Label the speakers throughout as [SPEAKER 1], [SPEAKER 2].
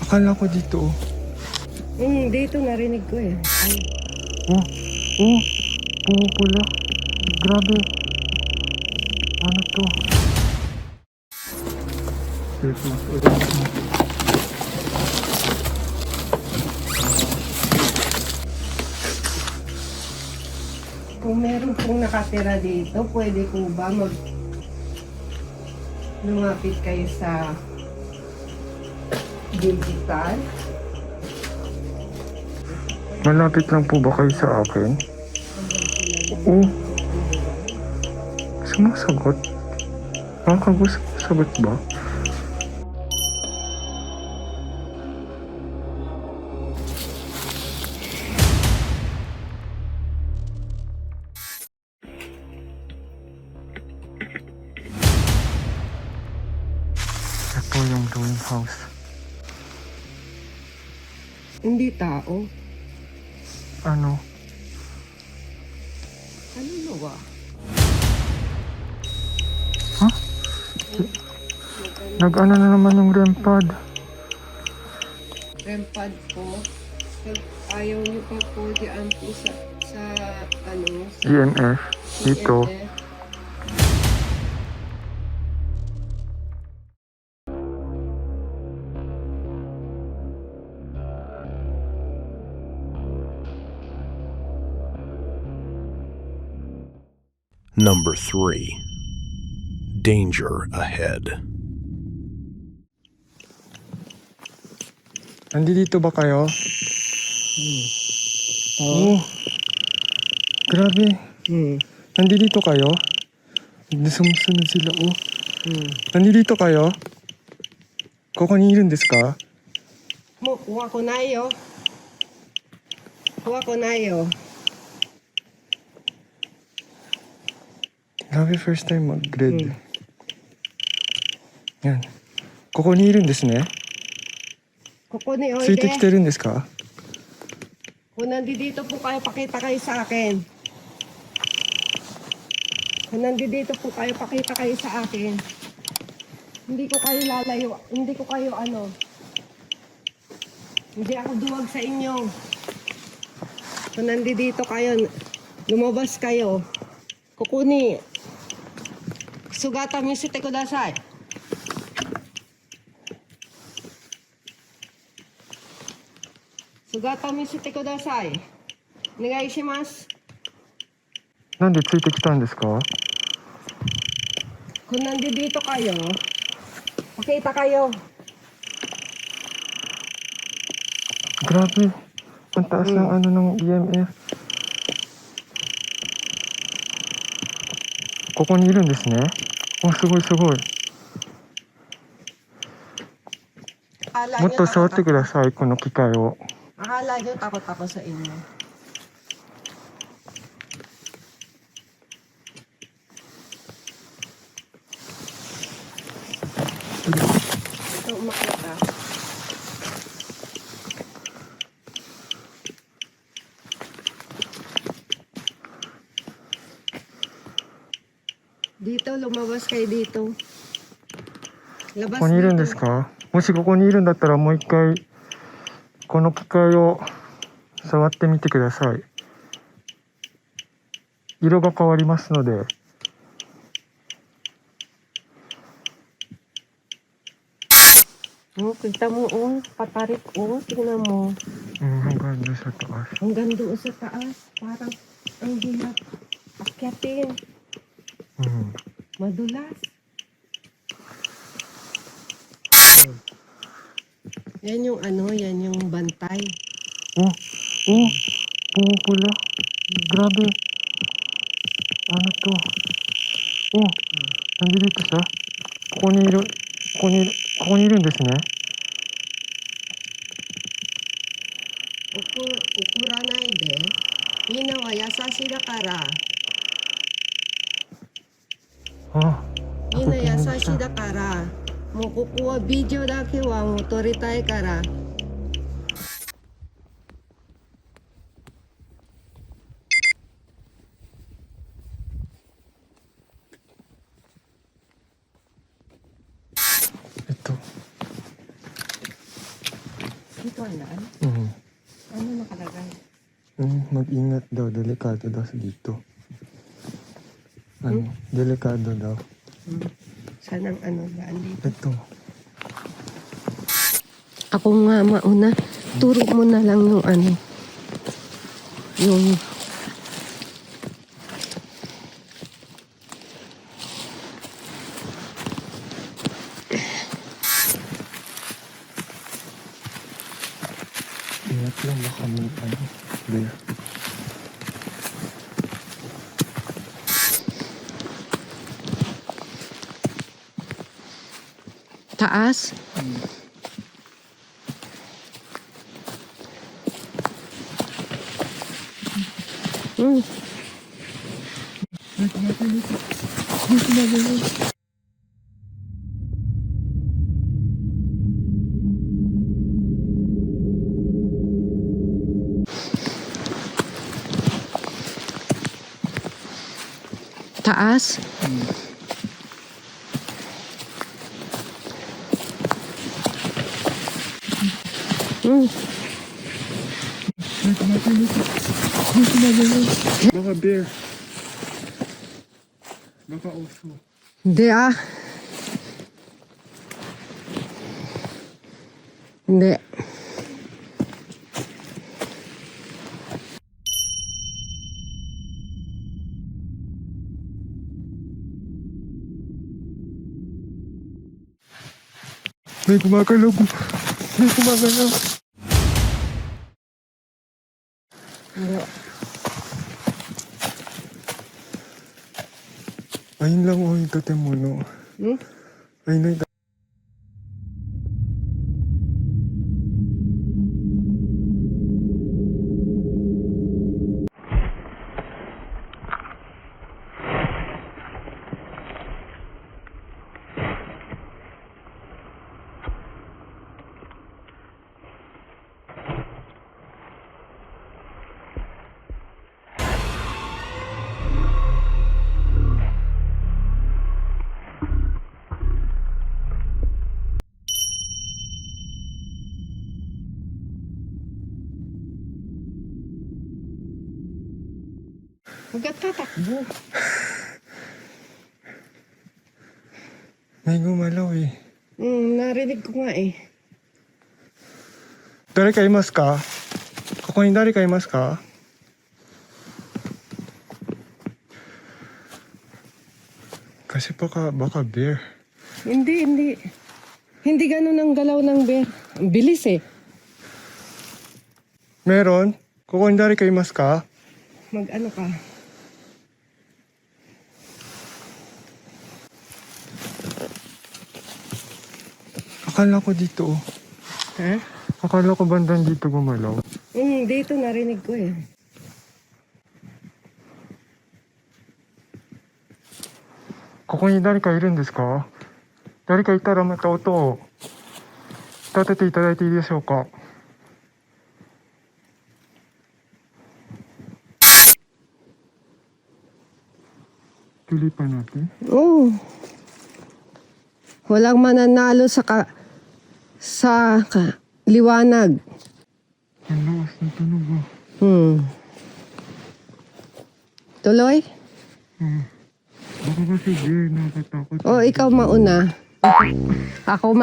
[SPEAKER 1] Akala ko dito, oh.
[SPEAKER 2] Dito narinig ko eh. Ay,
[SPEAKER 1] Oh, oh, pumupula. Grabe. Ano to? Safe mas ulit.
[SPEAKER 2] kung meron pong nakatira dito, pwede po ba lumapit kayo sa digital?
[SPEAKER 1] Malapit lang po ba kayo sa akin? Oo. Sumasagot? Nakakagusagot ba? Ito yung dwelling house.
[SPEAKER 2] Hindi tao.
[SPEAKER 1] Ano?
[SPEAKER 2] Ano na ba?
[SPEAKER 1] Ha? Nag-ano na naman yung REM pad.
[SPEAKER 2] Rempad po. Pag ayaw niyo pa po diyan po sa ano, sa
[SPEAKER 1] EMF. Dito.
[SPEAKER 2] EMF.
[SPEAKER 3] Number 3. Danger ahead.
[SPEAKER 1] Nandito ba kayo? Oh. Grabe. Nandito kayo? Sumusunod sila, oh. Nandito kayo? ここにいるんですか?
[SPEAKER 2] もう怖くないよ。怖くないよ。
[SPEAKER 1] Grabe, first time mag-grid. Yan. ここにいるんですね。
[SPEAKER 2] ここにお
[SPEAKER 1] つい
[SPEAKER 2] いで。
[SPEAKER 1] てきてるんですか?
[SPEAKER 2] Kung nandito po kayo, pakita kayo sa akin. Kung nandito po kayo, pakita kayo sa akin. Hindi ko kayo lalayo. Hindi ko kayo ano. Hindi ako duwag sa inyo. Kung nandito kayo, lumabas kayo. Kukuni. Sugata misite kudasai. Sugata misite kudasai. Onegai shimasu.
[SPEAKER 1] なんでついてきたんですか?
[SPEAKER 2] Kung nandito kayo, pakita kayo.
[SPEAKER 1] Grabe. Ang taas ng ano ng EMF. ここにいるんですね。お、すごいすごい。もっと触ってください、この機械を。
[SPEAKER 2] Akala nyo takot ako sa inyo. Ito umakyat ah. Dito, lumabas kayo dito.
[SPEAKER 1] こ
[SPEAKER 2] Labas
[SPEAKER 1] こにいるんです
[SPEAKER 2] dito.
[SPEAKER 1] か? もしここにいるんだったらもう一回この機械を触ってみてください。色が変わりますので。
[SPEAKER 2] Oh, kita mo, oh, patarik, oh, tingnan mo.
[SPEAKER 1] Hanggang doon sa taas.
[SPEAKER 2] Hanggang doon sa taas, parang ang hirap akyatin. Madulas. Yan yung ano, yan yung bantay.
[SPEAKER 1] Oh, oh, pumupula. Grabe. Ano to? Oh, nandito siya. ここにいるんですね。
[SPEAKER 2] Ukuranai de. Mina wa yasashi da kara.
[SPEAKER 1] あ、
[SPEAKER 2] Mina yasashi da kara. Mo ko ko wa video dake wa mo toritai kara. Hindi ko alam.
[SPEAKER 1] Mhm.
[SPEAKER 2] Ano nakalagay?
[SPEAKER 1] Mag-ingat daw, delikado daw sa dito. Ano, delikado daw.
[SPEAKER 2] Saan ang ano daan dito?
[SPEAKER 1] Ito.
[SPEAKER 2] Ako nga mauna. Turo mo na lang yung ano. Yung...
[SPEAKER 1] Ingat lang baka may ano. There.
[SPEAKER 2] Taas? Hmm. Taas? Hmm.
[SPEAKER 1] Baka bear. Baka oso.
[SPEAKER 2] Hindi ah. Hindi.
[SPEAKER 1] May gumagalaw. May gumagalaw.
[SPEAKER 2] Hindi.
[SPEAKER 1] Ayun lang o yung tatemuno.
[SPEAKER 2] Hmm?
[SPEAKER 1] Ayun na yung
[SPEAKER 2] Huwag ka tatakbo.
[SPEAKER 1] may gumalaw eh.
[SPEAKER 2] Narinig ko nga eh.
[SPEAKER 1] Dari kaimasu ka? Koko ni dari kaimasu ka? Kasi baka bear.
[SPEAKER 2] Hindi. Hindi ganun ang galaw ng bear. Ang bilis eh.
[SPEAKER 1] Meron? Koko ni dari kaimasu ka?
[SPEAKER 2] Mag-ano ka.
[SPEAKER 1] Akala ko dito oh.
[SPEAKER 2] Ha?
[SPEAKER 1] Akala ko bandang dito gumalaw.
[SPEAKER 2] Dito narinig ko eh.
[SPEAKER 1] Koko ni dari ka iru desu ka? Dari ka itara mata oto o tatete itadaite ii deshou ka? Tulipan natin.
[SPEAKER 2] Oo. Walang mananalo liwanag.
[SPEAKER 1] Ang lakas ng tunog ah.
[SPEAKER 2] Tuloy?
[SPEAKER 1] Baka kasi bear, nakakatakot.
[SPEAKER 2] O ikaw mauna. Ako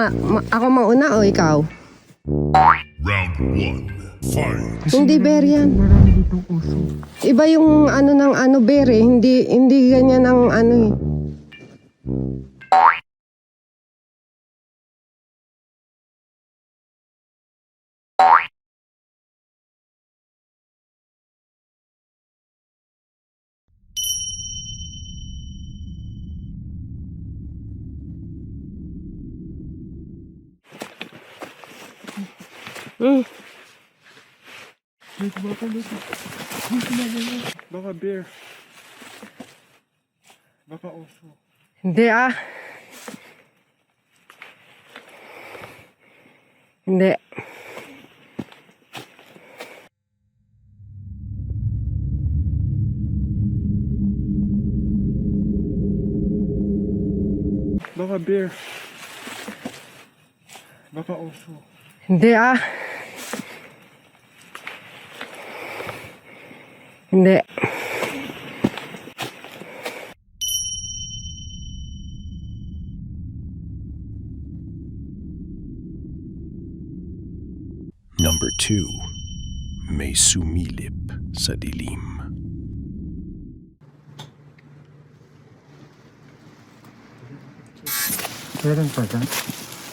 [SPEAKER 2] mauna o ikaw?
[SPEAKER 3] Round 1. Fight.
[SPEAKER 2] Hindi bear yan.
[SPEAKER 1] Marami ditong uso.
[SPEAKER 2] Iba yung ano ng ano bear eh. Hindi ganyan ang ano eh.
[SPEAKER 1] May gumagalaw. Baka bear. Baka oso.
[SPEAKER 2] Hindi ah. Hindi.
[SPEAKER 1] Baka bear. Baka oso.
[SPEAKER 2] Hindi ah. Hindi.
[SPEAKER 3] Number 2. May sumilip sa dilim.
[SPEAKER 1] Meron pa dyan?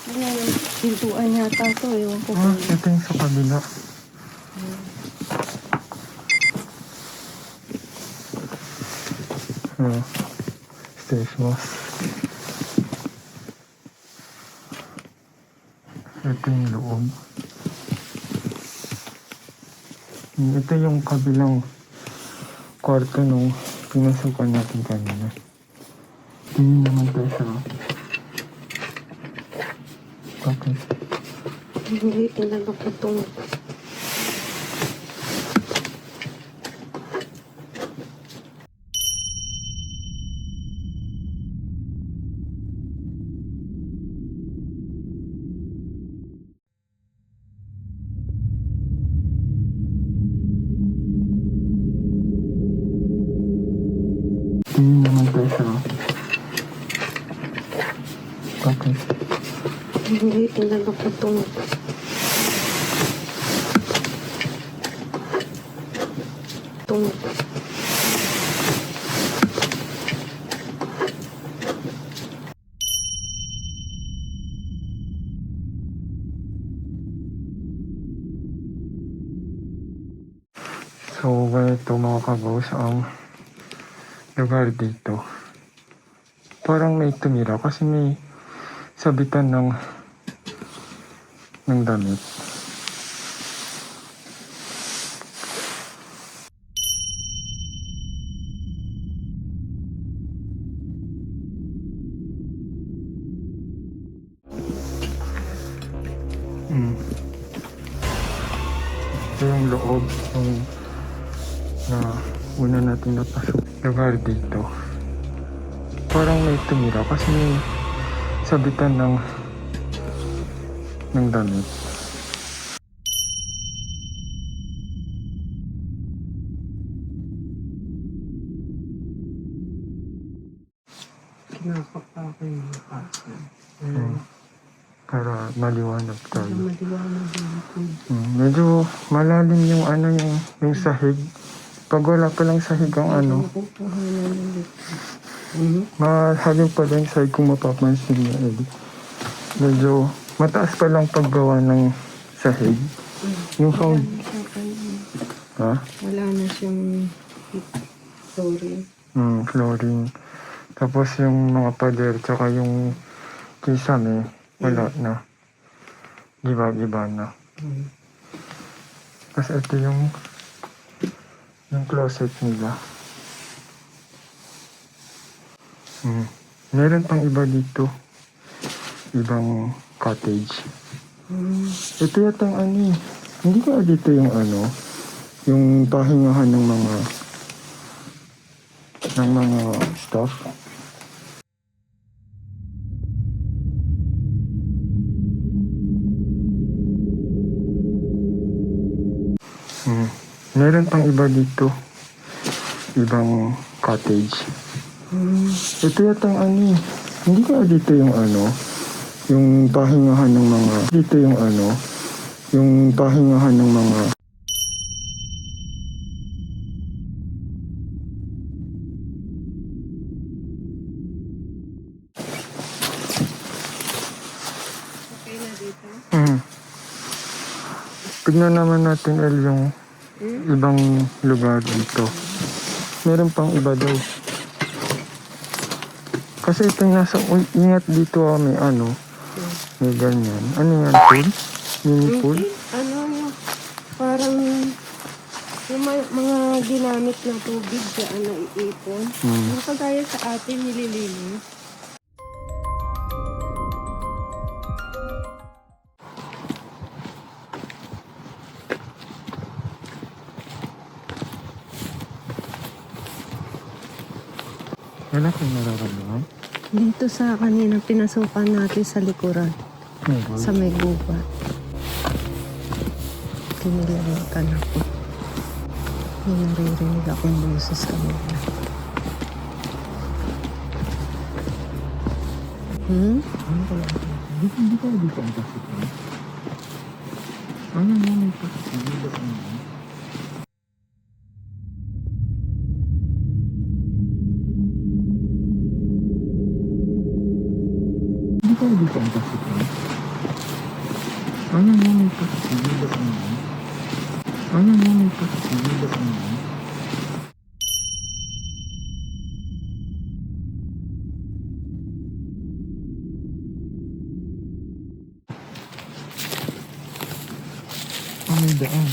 [SPEAKER 2] Ayan, pintuan yata to. Ewan ko
[SPEAKER 1] Ah,
[SPEAKER 2] kung
[SPEAKER 1] ito yung sa kabila. Ah, stairs mo. Ito yung loob. Ito yung kabilang kwarto nung pinasukan natin kanina. Tingin naman tayo sa... Bakit?
[SPEAKER 2] hindi talaga po itong
[SPEAKER 1] Tingin naman tayo sa... Bakit?
[SPEAKER 2] hindi talaga po itong
[SPEAKER 1] So, ganito mga kabos ang lugar dito. Parang may tumira kasi may sabitan ng damit. Ito yung loob ng na una natin napasok lugar dito. Parang may tumira kasi may sabitan ng damit.
[SPEAKER 2] kinakapa ko yung kaso.
[SPEAKER 1] Para maliwanag tayo.
[SPEAKER 2] Maliwanag yung
[SPEAKER 1] Medyo malalim yung yung sahig. Pag wala pa lang sahig ang
[SPEAKER 2] nakukuhanan ulit.
[SPEAKER 1] mahalim pa lang sahig kung mapapansin niya, Eddie. Medyo mataas pa lang paggawa ng sahig. Yung sound, ha?
[SPEAKER 2] Wala na siyang sorry.
[SPEAKER 1] Flooring. Tapos yung mga pader, tsaka yung kisame, wala na. Giba-giba na. Kasi ito yung closet nila. Meron pang iba dito. Ibang cottage. Ito yata ang hindi ko dito yung yung pahingahan ng mga staff. Meron pang iba dito. Ibang cottage. Ito yata ang hindi ko dito yung yung pahingahan ng mga dito yung yung pahingahan ng mga
[SPEAKER 2] Okay na dito?
[SPEAKER 1] Tignan naman natin yung ibang lugar dito. Meron pang iba daw. Kasi ito nasa ingat dito may may ganyan. Ano yan? Pool? Mini pool?
[SPEAKER 2] Ano yung parang yung mga ginamit na tubig dyan na iipon. Yung kagaya sa atin nililinis.
[SPEAKER 1] Wala kang nararamdaman?
[SPEAKER 2] Dito sa kanina pinasukan natin sa likuran. Sa may gubat. Kinilalikan ako. May naririnig akong boses sa kanila.
[SPEAKER 1] Ano kaya? Hindi kaya dito ang pasok mo? Ano mo may pasok mo? Hindi ba ano? Hindi kaya dito ang pasok mo? Ano mo may pasok mo? Hindi ba ano? Ano mo may pasok mo? Hindi ba ano? May daan.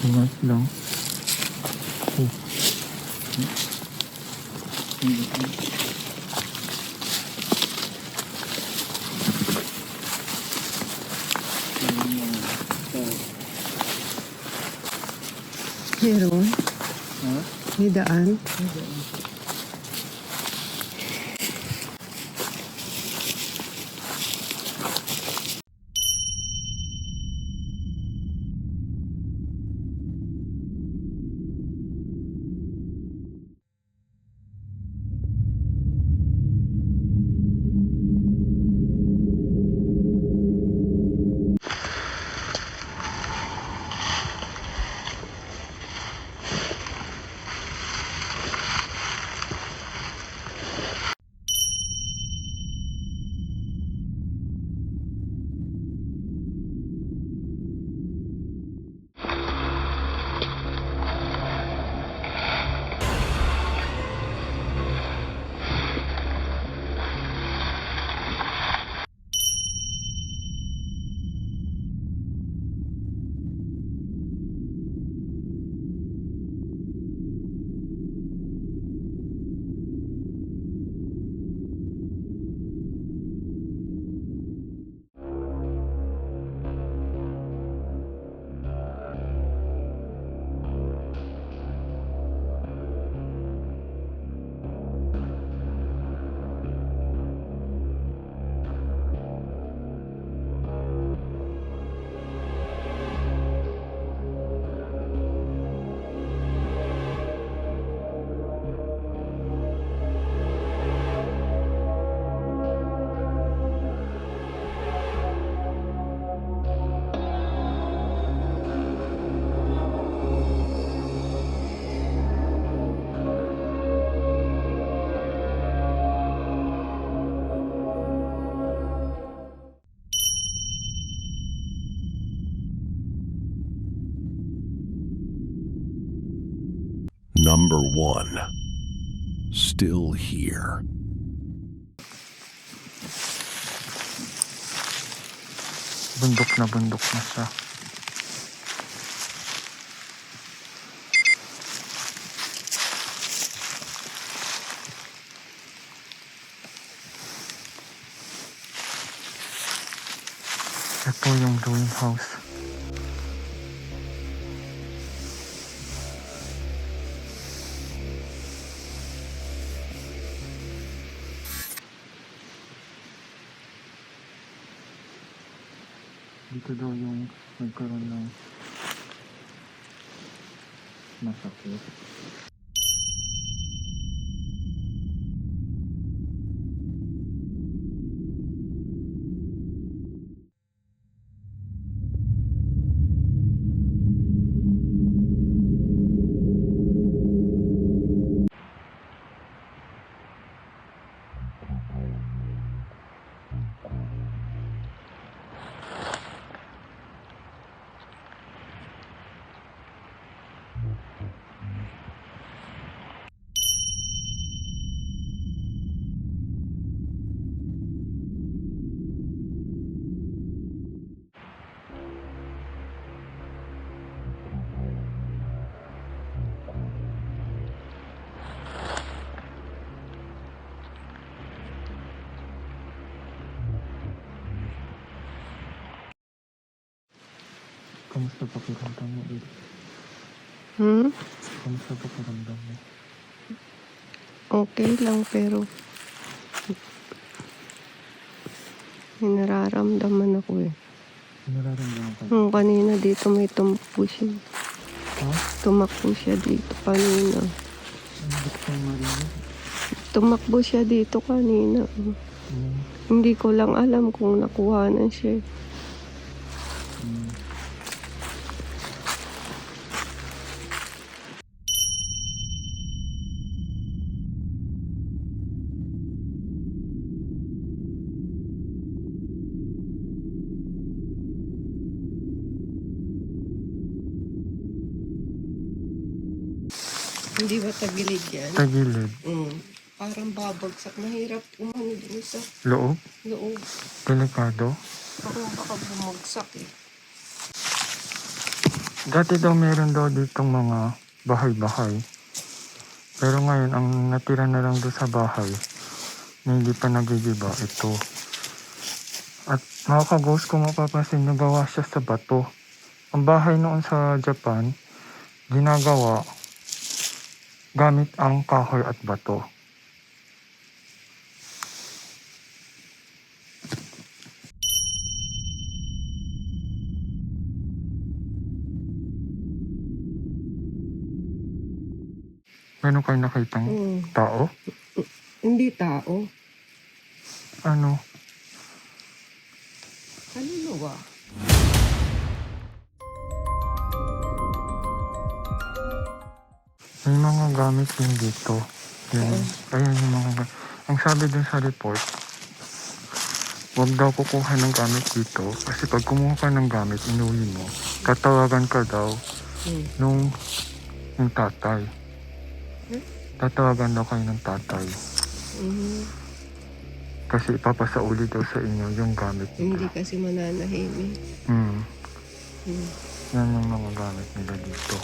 [SPEAKER 1] Ingat lang. Oh.
[SPEAKER 2] Meron?
[SPEAKER 1] Ha?
[SPEAKER 2] May daan?
[SPEAKER 3] Number 1. Still here.
[SPEAKER 1] Bundok na siya. Ito yung ruin house. Dito daw yung nagkaroon ng masakit. Kamusta pakiramdam mo, Ed? Kamusta pakiramdam mo?
[SPEAKER 2] Okay lang pero may nararamdaman ako eh.
[SPEAKER 1] Nararamdaman ko.
[SPEAKER 2] Kanina dito may tumakbo siya.
[SPEAKER 1] Ha?
[SPEAKER 2] Tumakbo siya dito kanina.
[SPEAKER 1] Ang gusto kong marinig.
[SPEAKER 2] Tumakbo siya dito kanina.
[SPEAKER 1] Hmm.
[SPEAKER 2] Hindi ko lang alam kung nakuha na siya.
[SPEAKER 1] Hmm.
[SPEAKER 2] Hindi ba tagilid yan?
[SPEAKER 1] Tagilid.
[SPEAKER 2] Parang babagsak. Mahirap umano dun sa
[SPEAKER 1] Loob.
[SPEAKER 2] loob.
[SPEAKER 1] Delikado.
[SPEAKER 2] Baka bumagsak eh.
[SPEAKER 1] Dati daw meron daw ditong mga bahay-bahay. Pero ngayon, ang natira na lang doon sa bahay na hindi pa nagigiba, ito. At mga ka-ghost, kung mapapansin nyo, gawa siya sa bato. Ang bahay noon sa Japan, ginagawa gamit ang kahoy at bato. Meron kayo nakitang tao?
[SPEAKER 2] Hindi tao.
[SPEAKER 1] Ano?
[SPEAKER 2] Kaluluwa.
[SPEAKER 1] May mga gamit din dito. Yan. Ayan yung mga gamit. Ang sabi dun sa report, huwag daw kukuha ng gamit dito. Kasi pag kumuha ka ng gamit, inuwi mo, tatawagan ka daw nung tatay. Tatawagan daw kayo ng tatay. Kasi ipapasauli daw sa inyo yung gamit nila.
[SPEAKER 2] Hindi kasi mananahimik.
[SPEAKER 1] Yan yung mga gamit nila dito.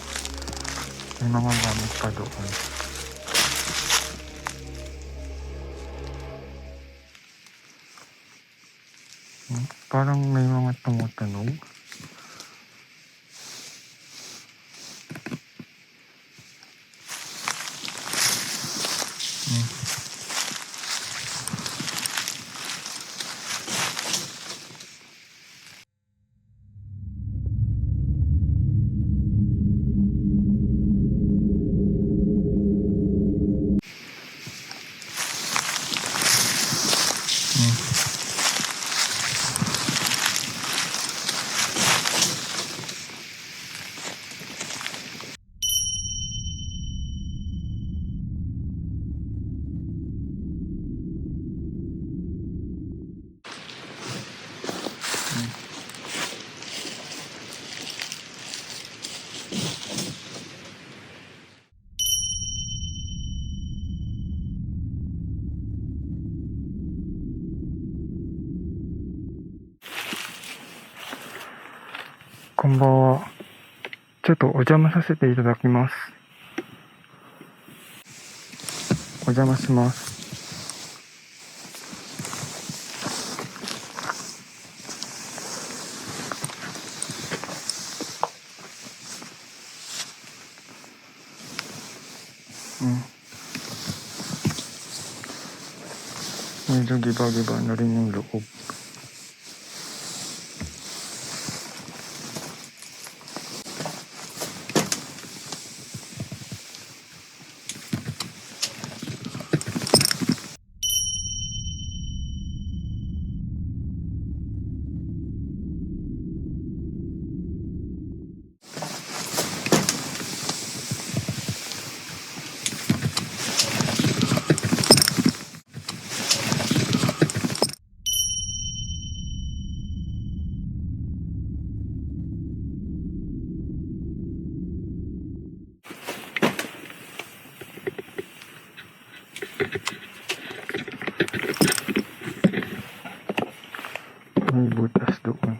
[SPEAKER 1] May mga gamit pa doon. Parang may mga tumutunog. Konbanwa. ちょっとお邪魔させていただきます。お邪魔します。Medyo giba-giba na rin yung loob. May butas doon.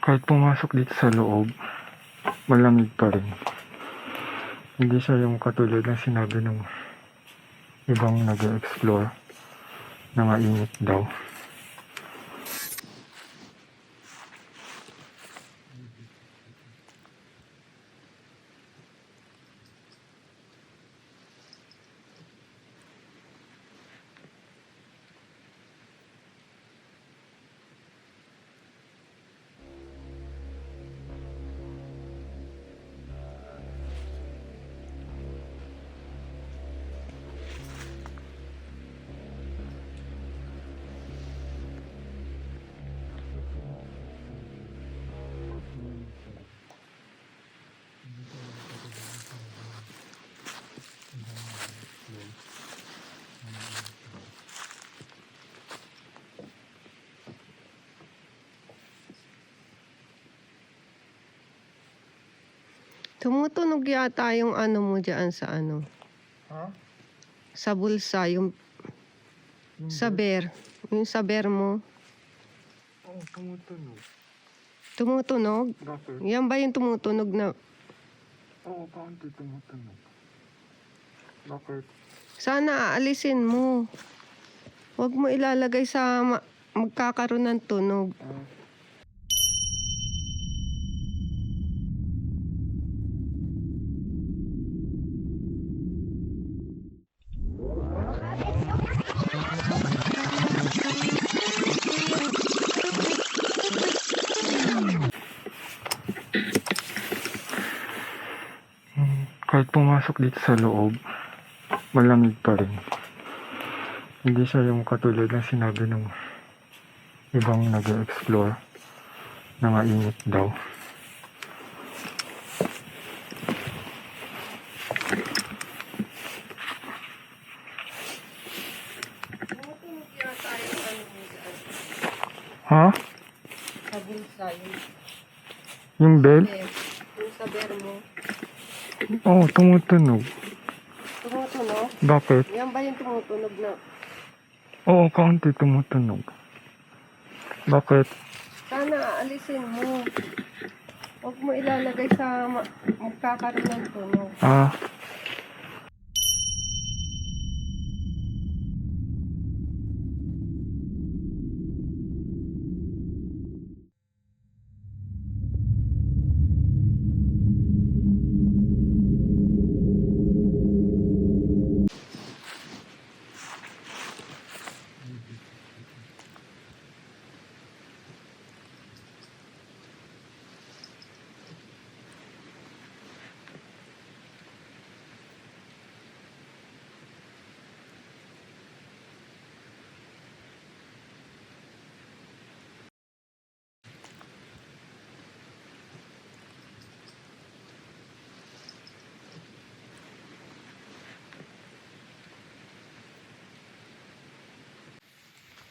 [SPEAKER 1] Kahit pumasok dito sa loob, malamig pa rin. Hindi siya yung katulad ng sinabi ng ibang nag-explore na mainit daw.
[SPEAKER 2] Tumutunog yata yung ano mo dyan sa ano.
[SPEAKER 1] Ha?
[SPEAKER 2] Sa bulsa, yung saber. Yung saber mo.
[SPEAKER 1] Oo, tumutunog.
[SPEAKER 2] Tumutunog?
[SPEAKER 1] Bakit?
[SPEAKER 2] Yan ba yung tumutunog na
[SPEAKER 1] Oo, kaunti tumutunog. Bakit?
[SPEAKER 2] sana aalisin mo? Huwag mo ilalagay sa magkakaroon ng tunog.
[SPEAKER 1] Kahit pumasok dito sa loob, malamig pa rin. Hindi siya yung katulad ng sinabi ng ibang nag-explore na mainit daw.
[SPEAKER 2] Tumutunog yata yung ano mo dyan.
[SPEAKER 1] Ha?
[SPEAKER 2] Sa bulsa,
[SPEAKER 1] Yung bell?
[SPEAKER 2] yung saber mo.
[SPEAKER 1] Oo, tumutunog.
[SPEAKER 2] Tumutunog?
[SPEAKER 1] Bakit?
[SPEAKER 2] Yan ba yung tumutunog na
[SPEAKER 1] Oo, kaunti tumutunog. Bakit?
[SPEAKER 2] sana aalisin mo? Huwag mo ilalagay sa magkakaroon ng tunog.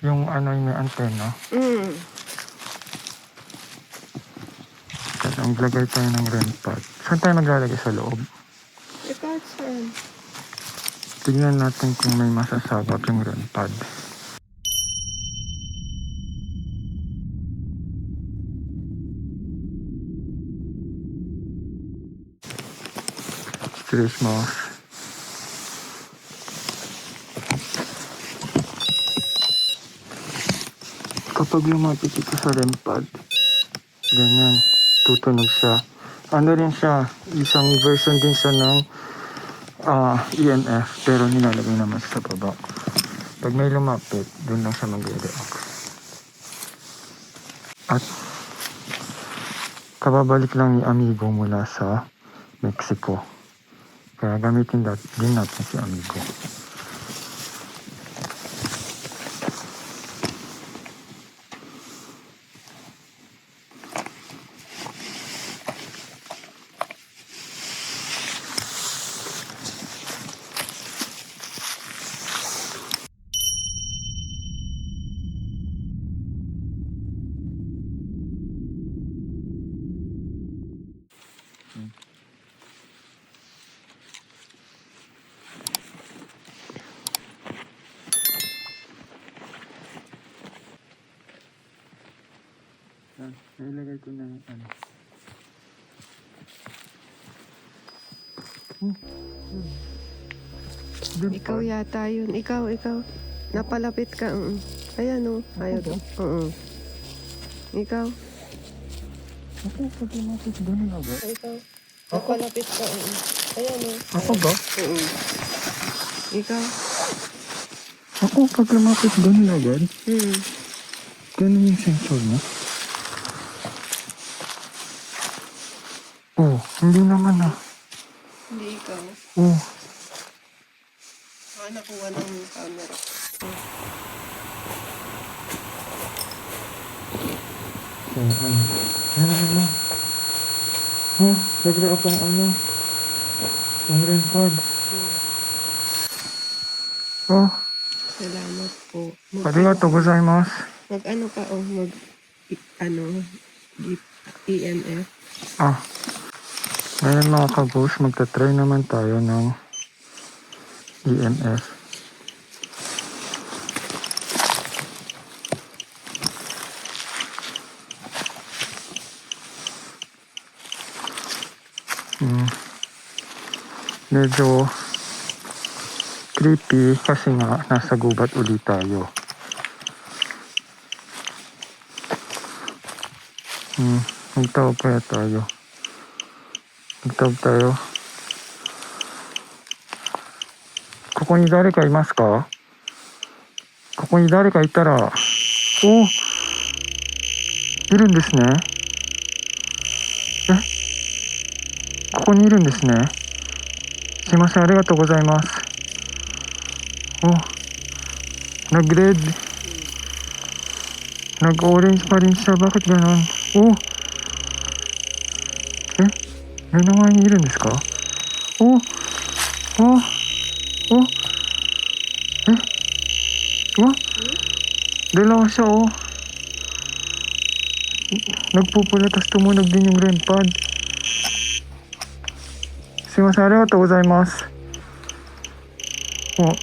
[SPEAKER 1] Yung ano yung may antena. Kaya maglagay tayo ng REM pad. Saan tayo maglalagay sa loob?
[SPEAKER 2] Kahit saan.
[SPEAKER 1] Tignan natin kung may masasabak yung REM pad. Christmas. Kapag lumapit ito sa REM pad, ganyan, tutunog siya. Ano rin siya, isang version din siya ng EMF, pero nilalagay naman sa baba. Pag may lumapit, doon lang siya mag-react. At kababalik lang ni Amigo mula sa Mexico. Kaya gamitin din natin si Amigo. Ilagay ko na yung ano.
[SPEAKER 2] Ikaw yata yun. Ikaw. Napalapit ka. Ayan o. Ayun. Oo. Ikaw.
[SPEAKER 1] Ako, pag lumapit ganun agad.
[SPEAKER 2] Ikaw. Napalapit ka. Ayan o.
[SPEAKER 1] Ako ba?
[SPEAKER 2] Oo. Ikaw.
[SPEAKER 1] Ako, pag lumapit ganun agad.
[SPEAKER 2] Hmm.
[SPEAKER 1] Ganun yung sensor mo. Oh, hindi naman ah.
[SPEAKER 2] Hindi ikaw.
[SPEAKER 1] Oh,
[SPEAKER 2] Nakuha ng camera.
[SPEAKER 1] so ano. Ano. Oh, nagla akong ano. Ang REM pad. Oh,
[SPEAKER 2] Salamat po.
[SPEAKER 1] arigatou gozaimasu.
[SPEAKER 2] Mag-ano ka EMF.
[SPEAKER 1] Ah, ngayon mga kabos, magta-try naman tayo ng EMF. Medyo creepy kasi nga nasa gubat ulit tayo. Magtawag kaya tayo. Magtawag tayo. ここに誰かいますか？ここに誰かいたら、お、いるんですね。ここにいるんですね。すいません、ありがとうございます。お、nag-red. Nag-orange pa rin siya. Bakit ganon? May namanいるんですか？Dalawa siya Nagpupula tas tumunog din yung REM pad. Sumimasen, arigatou gozaimasu. こ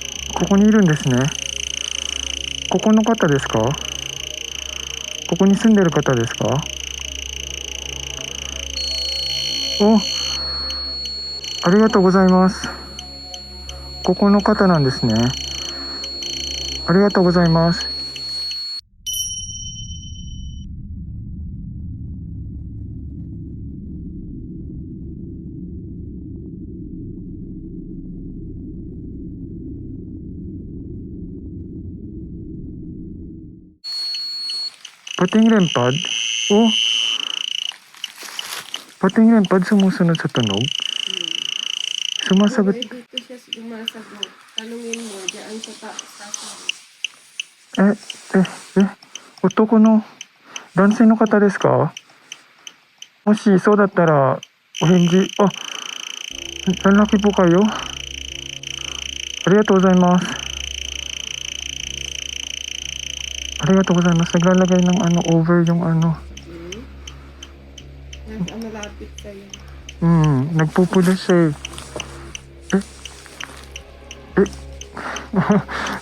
[SPEAKER 1] こにいるんですね。ここの方ですか？ここに住んでる方ですか？ありがとうございます。ここの方なんですね。ありがとうございます。Pating REM pad? Pating REM pad sumusunod sa tunog? Sumasagot.
[SPEAKER 2] Dito siya sumasagot. Tanungin mo, diyan sa taas.
[SPEAKER 1] 男の男性の方ですか？もしそうだったらお返事lalaki po kayo? ありがとうございます。ありがとうございます。Naglalagay ng over yung
[SPEAKER 2] Nasa malapit sa'yo.
[SPEAKER 1] Nagpupula siya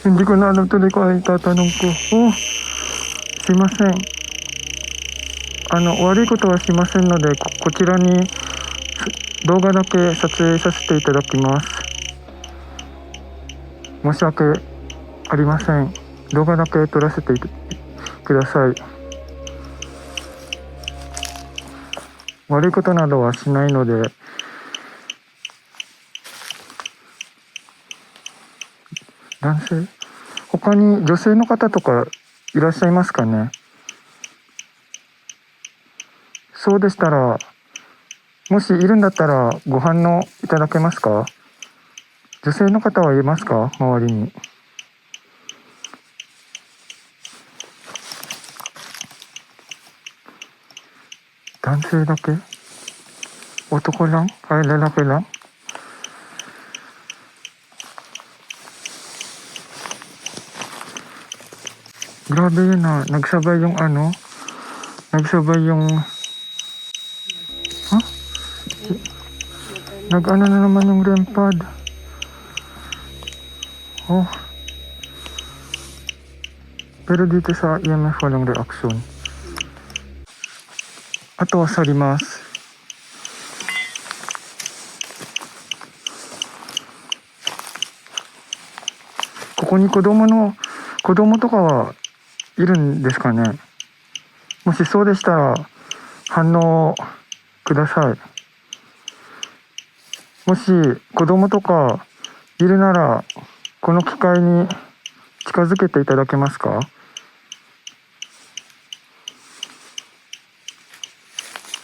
[SPEAKER 1] Hindi ko na alam tuloy kung ano tatanong ko. Simasen. 悪いことはしませんので、こちらに動画だけ撮影させていただきます。申し訳ありません。動画だけ撮らせてください。悪いことなどはしないので、男性？他に女性の方とかいらっしゃいますかね？そうでしたら、もしいるんだったらご反応いただけますか？女性の方はいますか？周りに。男性だけ？男lang? Ay, lalaki lang? Grabe yun nagsabay yung nagsabay yung nag-ano na naman yung REM pad. Pero dito sa EMF walang reaksyon. あとは去ります。ここに子供とかはいるんですかね。もしそうでしたら反応をください。もし子供とかいるならこの機会に近づけていただけますか？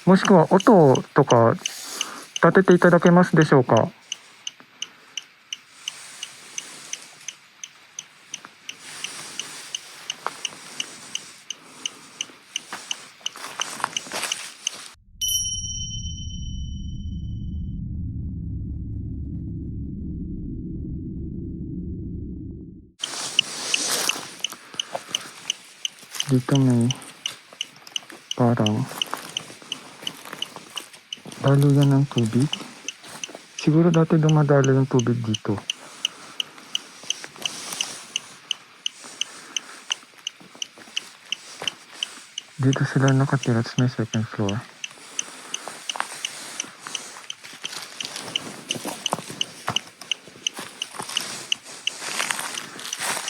[SPEAKER 1] もしくは音とか立てていただけますでしょうか？Dito may parang daluyan ng tubig. Siguro dati dumadalo yung tubig dito. Dito sila nakatira sa may second floor.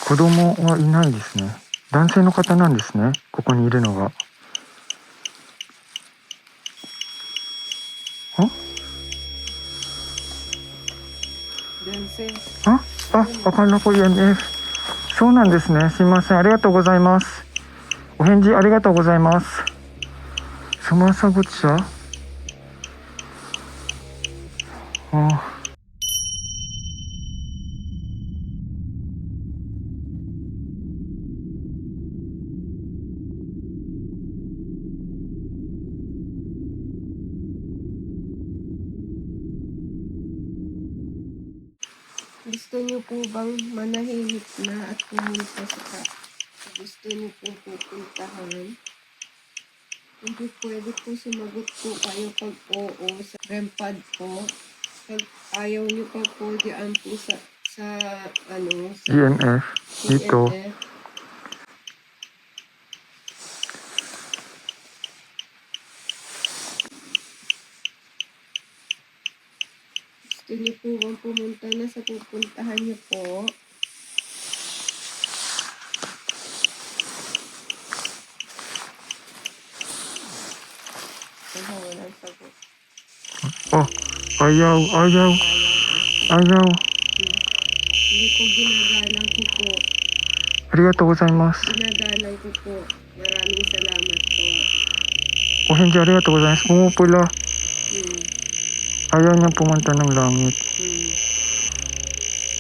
[SPEAKER 1] Kodomo wa inai desu ne. 男性の方なんですね。ここにいるのが。
[SPEAKER 2] 男性。
[SPEAKER 1] akala ko EMF。そうなんですね。すいません。ありがとうございます。お返事ありがとうございます。sumasagot siya?
[SPEAKER 2] Gusto niyo po bang manahimik na at pumunta sa gusto niyo po pupuntahan? Hindi pwede po sumagot po kayo pag oo sa REM pad po. Pag ayaw niyo pa po diyan po sa
[SPEAKER 1] EMF dito.
[SPEAKER 2] EMF. Gusto niyo po bang pumunta na sa pupuntahan niyo po? Walang sagot.
[SPEAKER 1] Ayaw.
[SPEAKER 2] Hindi ko ginagalang ko po.
[SPEAKER 1] Arigatou gozaimasu.
[SPEAKER 2] Ginagalang ko po. Maraming salamat po.
[SPEAKER 1] O hindi, arigatou gozaimasu. Pumupula. Ayaw niyang pumunta ng langit.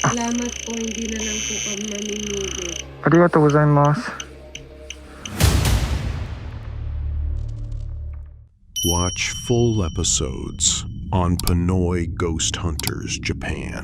[SPEAKER 2] Salamat po. Hindi na lang po kami mamimili.
[SPEAKER 1] Arigatou gozaimasu.
[SPEAKER 3] Watch full episodes on Pinoy Ghost Hunters Japan.